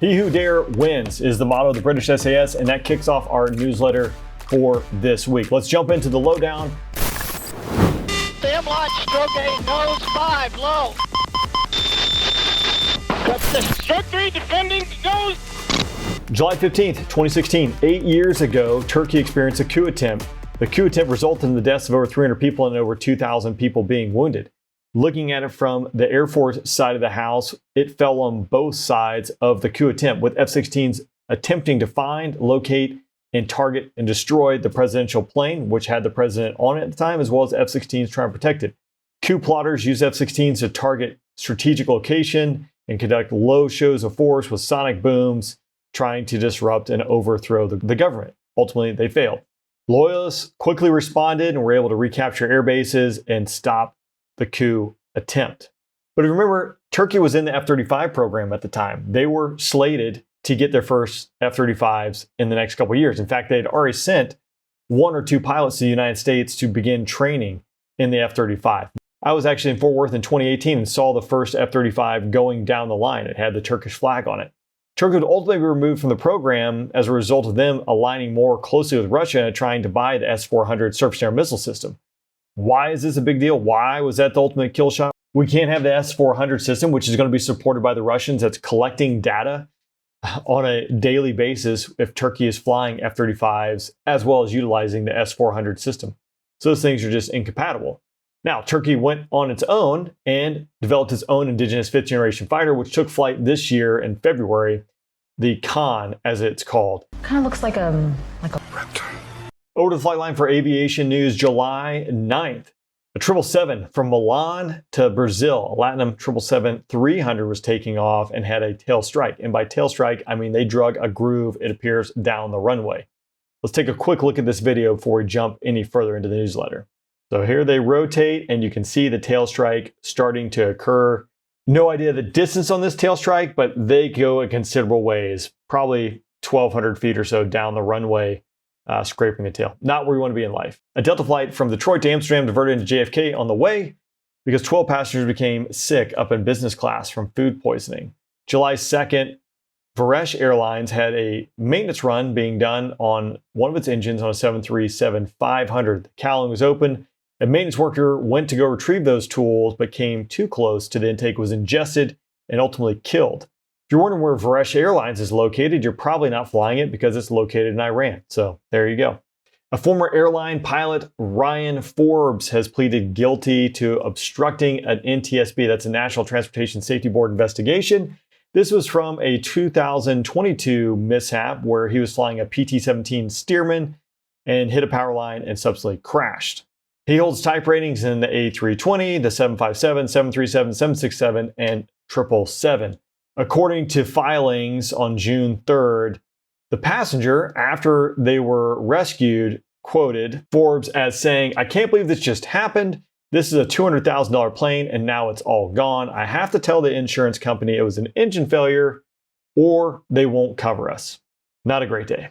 He who dare wins is the motto of the British SAS, and that kicks off our newsletter for this week. Let's jump into the lowdown. Stem launch, stroke 8, nose 5, low. Got the stroke 3, defending nose. July 15th, 2016, 8 years ago, Turkey experienced a coup attempt. The coup attempt resulted in the deaths of over 300 people and over 2,000 people being wounded. Looking at it from the Air Force side of the house, it fell on both sides of the coup attempt, with F-16s attempting to find, locate, and target and destroy the presidential plane, which had the president on it at the time, as well as F-16s trying to protect it. Coup plotters used F-16s to target strategic location and conduct low shows of force with sonic booms, trying to disrupt and overthrow the government. Ultimately, they failed. Loyalists quickly responded and were able to recapture air bases and stop the coup attempt. But if you remember, Turkey was in the F-35 program at the time. They were slated to get their first F-35s in the next couple of years. In fact, they had already sent 1 or 2 pilots to the United States to begin training in the F-35. I was actually in Fort Worth in 2018 and saw the first F-35 going down the line. It had the Turkish flag on it. Turkey would ultimately be removed from the program as a result of them aligning more closely with Russia and trying to buy the S-400 surface-to-air missile system. Why is this a big deal? Why was that the ultimate kill shot? We can't have the S-400 system, which is going to be supported by the Russians, that's collecting data on a daily basis if Turkey is flying F-35s, as well as utilizing the S-400 system. So those things are just incompatible. Now, Turkey went on its own and developed its own indigenous 5th generation fighter, which took flight this year in February, the Khan, as it's called. Kind of looks like a reptile. Over to the flight line for aviation news, July 9th. A 777 from Milan to Brazil, a Latinum 777-300 was taking off and had a tail strike. And by tail strike, I mean they drug a groove, it appears, down the runway. Let's take a quick look at this video before we jump any further into the newsletter. So here they rotate and you can see the tail strike starting to occur. No idea the distance on this tail strike, but they go a considerable ways, probably 1,200 feet or so down the runway. Scraping the tail. Not where you want to be in life. A Delta flight from Detroit to Amsterdam diverted into JFK on the way because 12 passengers became sick up in business class from food poisoning. July 2nd, Varesh Airlines had a maintenance run being done on one of its engines on a 737-500. The cowling was open. A maintenance worker went to go retrieve those tools, but came too close to the intake, was ingested, and ultimately killed. If you're wondering where Varesh Airlines is located, you're probably not flying it because it's located in Iran. So there you go. A former airline pilot, Ryan Forbes, has pleaded guilty to obstructing an NTSB, that's a National Transportation Safety Board investigation. This was from a 2022 mishap where he was flying a PT-17 Stearman and hit a power line and subsequently crashed. He holds type ratings in the A320, the 757, 737, 767, and 777. According to filings on June 3rd, the passenger, after they were rescued, quoted Forbes as saying, "I can't believe this just happened. This is a $200,000 plane and now it's all gone. I have to tell the insurance company it was an engine failure or they won't cover us." Not a great day.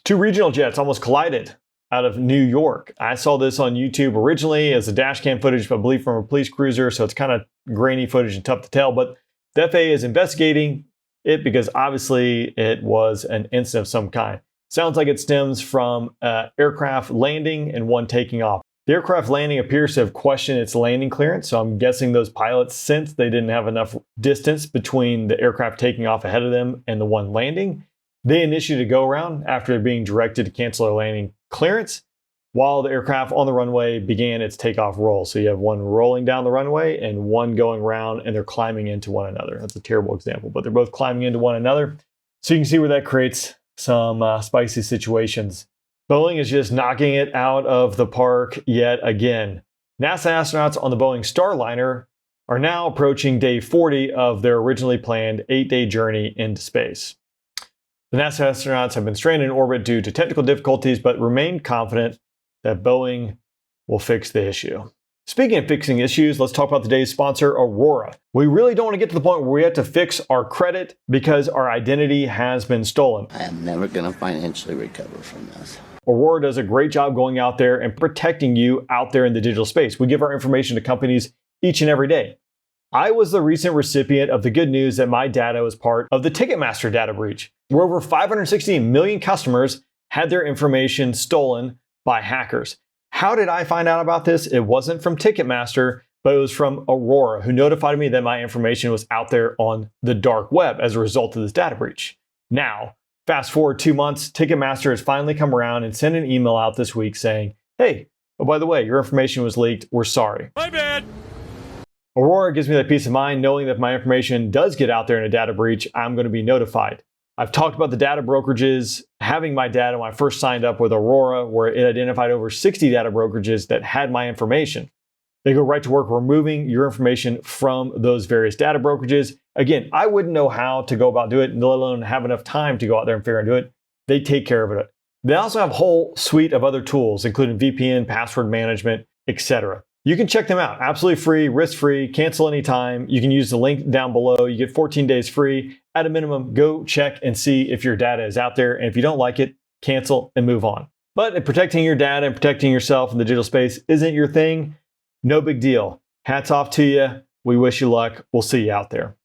2 regional jets almost collided out of New York. I saw this on YouTube originally as a dash cam footage, I believe, from a police cruiser, so it's kind of grainy footage and tough to tell, but the FAA is investigating it because obviously it was an incident of some kind. Sounds like it stems from aircraft landing and one taking off. The aircraft landing appears to have questioned its landing clearance, so I'm guessing those pilots, since they didn't have enough distance between the aircraft taking off ahead of them and the one landing, they initiated a go-around after being directed to cancel their landing clearance while the aircraft on the runway began its takeoff roll. So you have one rolling down the runway and one going around, and they're climbing into one another. That's a terrible example, but they're both climbing into one another. So you can see where that creates some spicy situations. Boeing is just knocking it out of the park yet again. NASA astronauts on the Boeing Starliner are now approaching day 40 of their originally planned 8-day journey into space. The NASA astronauts have been stranded in orbit due to technical difficulties, but remain confident that Boeing will fix the issue. Speaking of fixing issues, let's talk about today's sponsor, Aurora. We really don't want to get to the point where we have to fix our credit because our identity has been stolen. I am never going to financially recover from this. Aurora does a great job going out there and protecting you out there in the digital space. We give our information to companies each and every day. I was the recent recipient of the good news that my data was part of the Ticketmaster data breach, where over 560 million customers had their information stolen by hackers. How did I find out about this? It wasn't from Ticketmaster, but it was from Aurora, who notified me that my information was out there on the dark web as a result of this data breach. Now, fast forward 2 months, Ticketmaster has finally come around and sent an email out this week saying, hey, oh, by the way, your information was leaked. We're sorry. My bad. Aurora gives me that peace of mind knowing that if my information does get out there in a data breach, I'm going to be notified. I've talked about the data brokerages having my data when I first signed up with Aurora, where it identified over 60 data brokerages that had my information. They go right to work removing your information from those various data brokerages. Again, I wouldn't know how to go about doing it, let alone have enough time to go out there and figure out how to do it. They take care of it. They also have a whole suite of other tools, including VPN, password management, etc. You can check them out. Absolutely free, risk-free, cancel anytime. You can use the link down below. You get 14 days free. At a minimum, go check and see if your data is out there. And if you don't like it, cancel and move on. But if protecting your data and protecting yourself in the digital space isn't your thing, no big deal. Hats off to you. We wish you luck. We'll see you out there.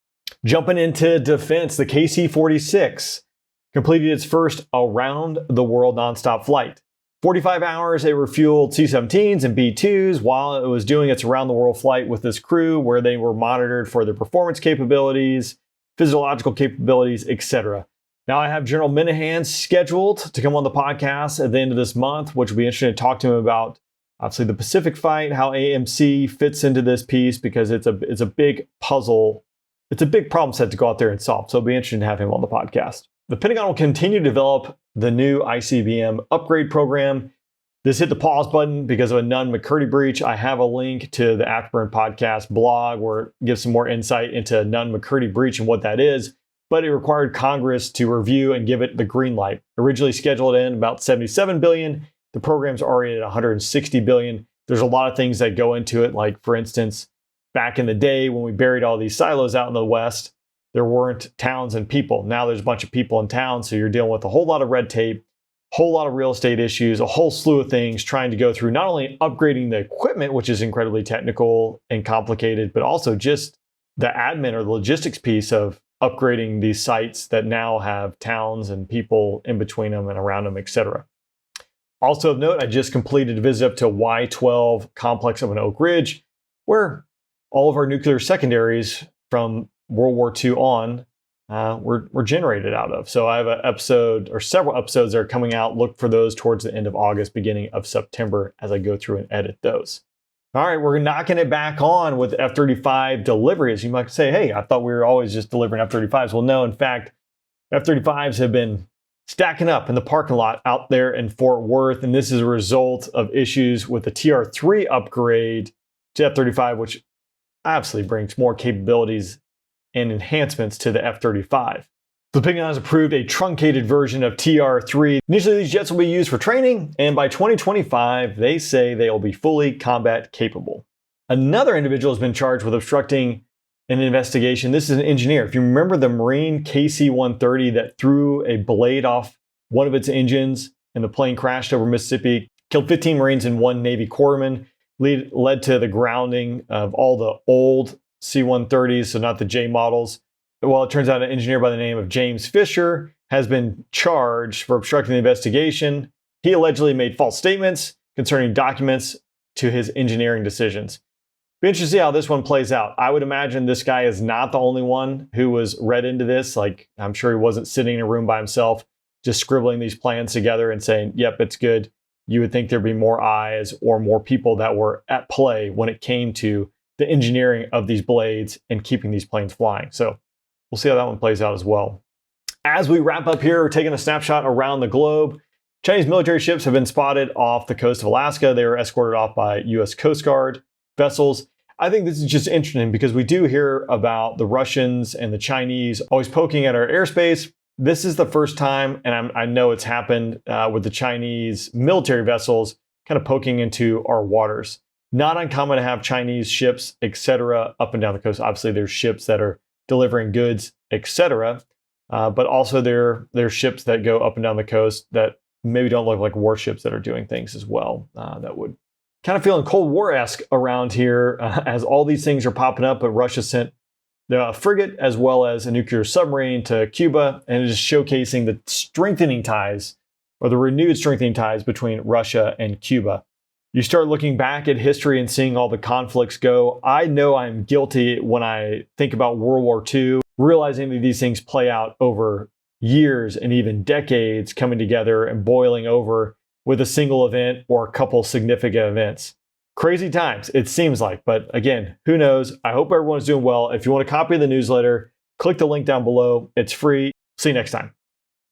Jumping into defense, the KC-46 completed its first around-the-world nonstop flight. 45 hours, it refueled C-17s and B-2s while it was doing its around-the-world flight with this crew, where they were monitored for their performance capabilities, physiological capabilities, etc. Now I have General Minahan scheduled to come on the podcast at the end of this month, which will be interesting to talk to him about, obviously, the Pacific fight, how AMC fits into this piece, because it's a big puzzle. It's a big problem set to go out there and solve. So it'll be interesting to have him on the podcast. The Pentagon will continue to develop the new ICBM upgrade program. This hit the pause button because of a Nunn-McCurdy breach. I have a link to the Afterburn podcast blog where it gives some more insight into Nunn-McCurdy breach and what that is. But it required Congress to review and give it the green light. Originally scheduled in about $77 billion. The program's already at $160 billion. There's a lot of things that go into it. Like, for instance, back in the day when we buried all these silos out in the West, there weren't towns and people. Now there's a bunch of people in town, so you're dealing with a whole lot of red tape, whole lot of real estate issues, a whole slew of things trying to go through not only upgrading the equipment, which is incredibly technical and complicated, but also just the admin or the logistics piece of upgrading these sites that now have towns and people in between them and around them, etc. Also of note, I just completed a visit up to Y-12 complex up in Oak Ridge, where all of our nuclear secondaries from World War II on were generated out of. So I have an episode or several episodes that are coming out. Look for those towards the end of August, beginning of September as I go through and edit those. All right, we're knocking it back on with F-35 deliveries. You might say, hey, I thought we were always just delivering F-35s. Well, no, in fact, F-35s have been stacking up in the parking lot out there in Fort Worth. And this is a result of issues with the TR-3 upgrade to F-35, which absolutely brings more capabilities and enhancements to the F-35. The Pentagon has approved a truncated version of TR-3. Initially, these jets will be used for training, and by 2025, they say they will be fully combat capable. Another individual has been charged with obstructing an investigation. This is an engineer. If you remember the Marine KC-130 that threw a blade off one of its engines and the plane crashed over Mississippi, killed 15 Marines and 1 Navy corpsman, led to the grounding of all the old C-130s, so not the J models. Well, it turns out an engineer by the name of James Fisher has been charged for obstructing the investigation. He allegedly made false statements concerning documents to his engineering decisions. Be interested to see how this one plays out. I would imagine this guy is not the only one who was read into this. Like, I'm sure he wasn't sitting in a room by himself, just scribbling these plans together and saying, yep, it's good. You would think there'd be more eyes or more people that were at play when it came to the engineering of these blades and keeping these planes flying. So we'll see how that one plays out as well. As we wrap up here, we're taking a snapshot around the globe. Chinese military ships have been spotted off the coast of Alaska. They were escorted off by U.S. Coast Guard vessels. I think this is just interesting because we do hear about the Russians and the Chinese always poking at our airspace. This is the first time, and I know it's happened with the Chinese military vessels kind of poking into our waters. Not uncommon to have Chinese ships, etc., up and down the coast. Obviously, there's ships that are delivering goods, etc., but also there's ships that go up and down the coast that maybe don't look like warships that are doing things as well that would Kind of feeling Cold War-esque around here as all these things are popping up, but Russia sent the frigate as well as a nuclear submarine to Cuba, and it is showcasing the strengthening ties, or the renewed strengthening ties between Russia and Cuba. You start looking back at history and seeing all the conflicts go. I know I'm guilty when I think about World War II, realizing that these things play out over years and even decades coming together and boiling over with a single event or a couple significant events. Crazy times, it seems like. But again, who knows? I hope everyone's doing well. If you want a copy of the newsletter, click the link down below. It's free. See you next time.